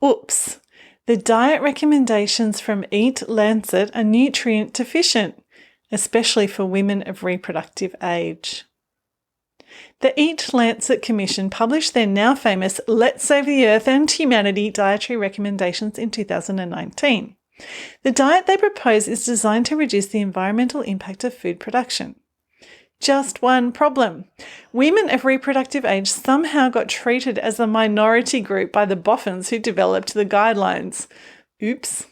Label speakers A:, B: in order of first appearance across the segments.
A: Oops! The diet recommendations from EAT-Lancet are nutrient deficient, especially for women of reproductive age. The EAT-Lancet Commission published their now famous Let's Save the Earth and Humanity dietary recommendations in 2019. The diet they propose is designed to reduce the environmental impact of food production. Just one problem. Women of reproductive age somehow got treated as a minority group by the boffins who developed the guidelines. Oops.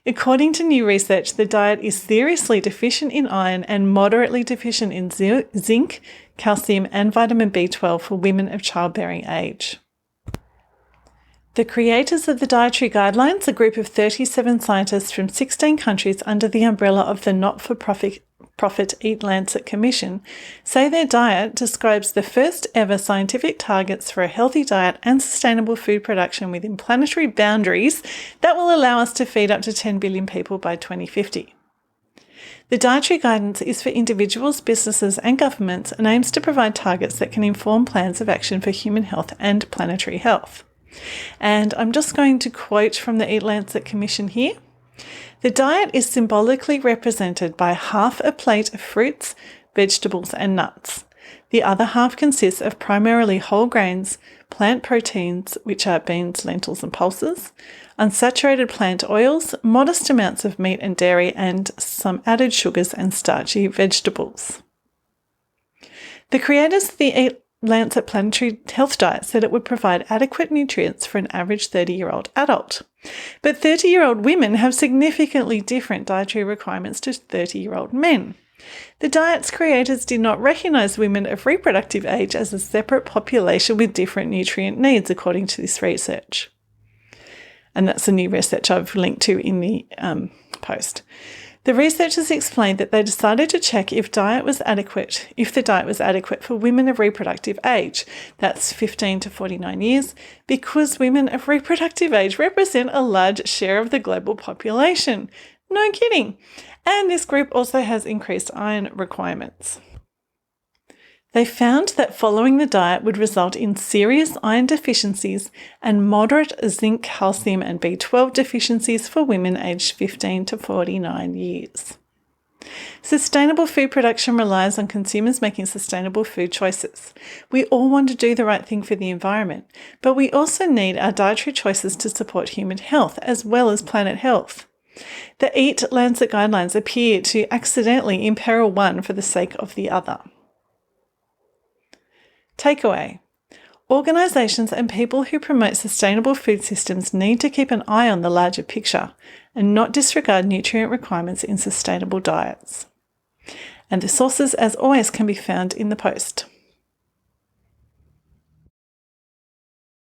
A: According to new research, the diet is seriously deficient in iron and moderately deficient in zinc, calcium, and vitamin B12 for women of childbearing age. The creators of the dietary guidelines, a group of 37 scientists from 16 countries under the umbrella of the not-for-profit EAT-Lancet Commission, say their diet describes the first ever scientific targets for a healthy diet and sustainable food production within planetary boundaries that will allow us to feed up to 10 billion people by 2050. The dietary guidance is for individuals, businesses and governments and aims to provide targets that can inform plans of action for human health and planetary health. And I'm just going to quote from the EAT-Lancet Commission here. The diet is symbolically represented by half a plate of fruits, vegetables and nuts. The other half consists of primarily whole grains, plant proteins, which are beans, lentils and pulses, unsaturated plant oils, modest amounts of meat and dairy, and some added sugars and starchy vegetables. The creators of the EAT-Lancet Planetary Health Diet said it would provide adequate nutrients for an average 30-year-old adult. But 30-year-old women have significantly different dietary requirements to 30-year-old men. The diet's creators did not recognise women of reproductive age as a separate population with different nutrient needs, according to this research. And that's the new research I've linked to in the post. The researchers explained that they decided to check if the diet was adequate for women of reproductive age, that's 15 to 49 years, because women of reproductive age represent a large share of the global population. No kidding. And this group also has increased iron requirements. They found that following the diet would result in serious iron deficiencies and moderate zinc, calcium and B12 deficiencies for women aged 15 to 49 years. Sustainable food production relies on consumers making sustainable food choices. We all want to do the right thing for the environment, but we also need our dietary choices to support human health as well as planet health. The EAT-Lancet guidelines appear to accidentally imperil one for the sake of the other. Takeaway. Organisations and people who promote sustainable food systems need to keep an eye on the larger picture and not disregard nutrient requirements in sustainable diets. And the sources, as always, can be found in the post.